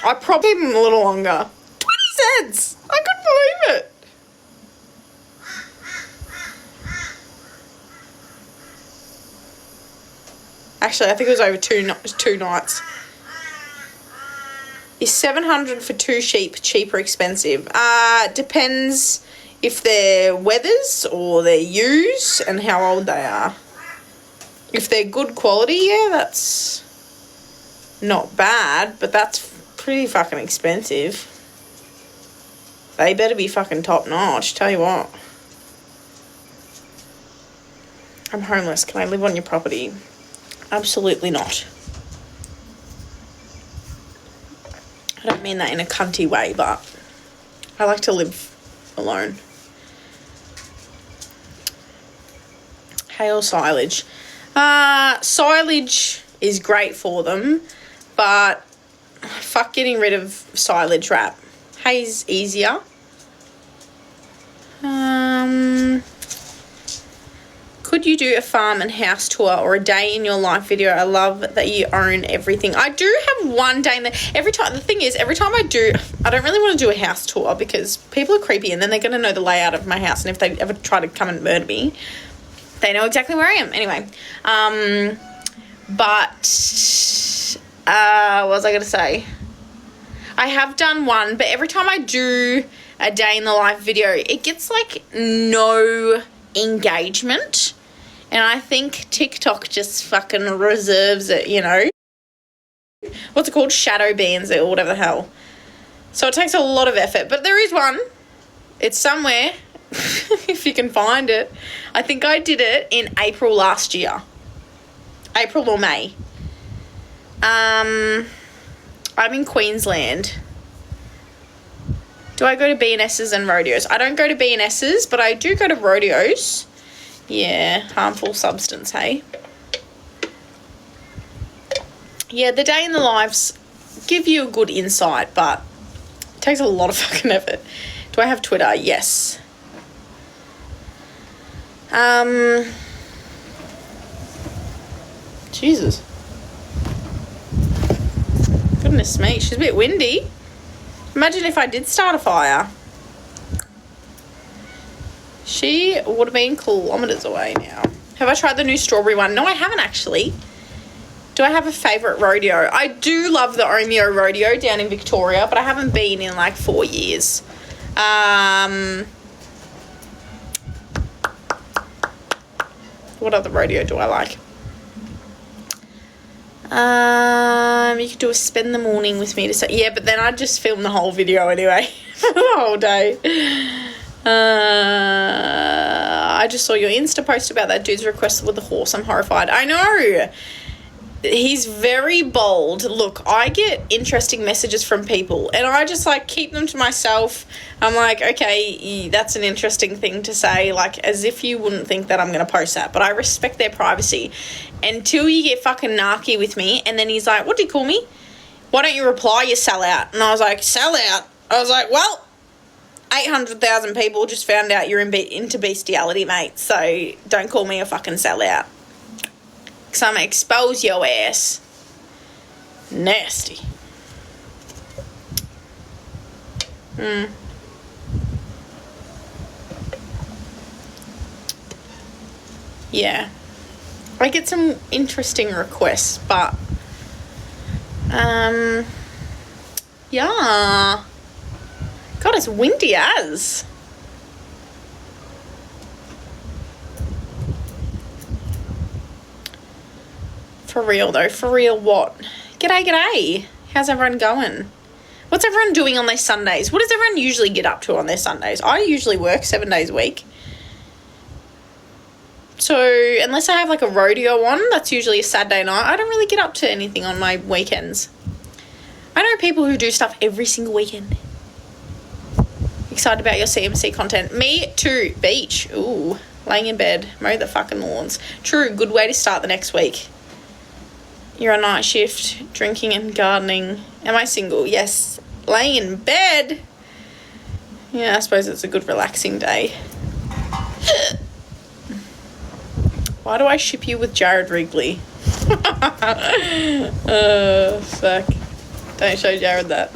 I probably gave him a little longer. 20 cents! I couldn't believe it. Actually, I think it was over two nights. Is 700 for 2 sheep cheap or expensive? Depends if they're wethers or they're ewes and how old they are. If they're good quality, yeah, that's not bad, but that's pretty fucking expensive. They better be fucking top notch, tell you what. I'm homeless. Can I live on your property? Absolutely not. I don't mean that in a cunty way, but I like to live alone. Hay or silage? Silage is great for them, but fuck getting rid of silage wrap. Hay's easier. Could you do a farm and house tour or a day in your life video? I love that you own everything. I do have one day in there. The thing is, every time I don't really want to do a house tour because people are creepy and then they're going to know the layout of my house. And if they ever try to come and murder me, they know exactly where I am. Anyway, what was I going to say? I have done one, but every time I do a day in the life video, it gets like no engagement. And I think TikTok just fucking reserves it, you know. What's it called? Shadow bans it or whatever the hell. So it takes a lot of effort. But there is one. It's somewhere. If you can find it. I think I did it in April last year. April or May. I'm in Queensland. Do I go to B&S's and rodeos? I don't go to B&S's, but I do go to rodeos. Yeah, harmful substance, hey? Yeah, the day in the lives give you a good insight, but it takes a lot of fucking effort. Do I have Twitter? Yes. Jesus. Goodness me, she's a bit windy. Imagine if I did start a fire. She would have been kilometres away now. Have I tried the new strawberry one? No, I haven't actually. Do I have a favourite rodeo? I do love the Omeo Rodeo down in Victoria, but I haven't been in like 4 years. What other rodeo do I like? You could do a spend the morning with me to say, yeah, but then I'd just film the whole video anyway for the whole day. I just saw your Insta post about that dude's request with the horse. I'm horrified. I know. He's very bold. Look, I get interesting messages from people and I just like keep them to myself. I'm like, okay, that's an interesting thing to say, like as if you wouldn't think that I'm going to post that, but I respect their privacy until you get fucking narky with me. And then he's like, what do you call me? Why don't you reply, you sellout? And I was like, sellout? I was like, well, 800,000 people just found out you're into bestiality, mate, so don't call me a fucking sellout. Because I'm going to expose your ass. Nasty. Yeah. I get some interesting requests, but yeah. God, it's windy as. For real though, for real what? G'day. How's everyone going? What's everyone doing on their Sundays? What does everyone usually get up to on their Sundays? I usually work 7 days a week. So unless I have like a rodeo on, that's usually a Saturday night, I don't really get up to anything on my weekends. I know people who do stuff every single weekend. Excited about your CMC content. Me too. Beach. Ooh. Laying in bed. Mow the fucking lawns. True. Good way to start the next week. You're on night shift. Drinking and gardening. Am I single? Yes. Laying in bed. Yeah, I suppose it's a good relaxing day. Why do I ship you with Jared Wrigley? Fuck. Don't show Jared that.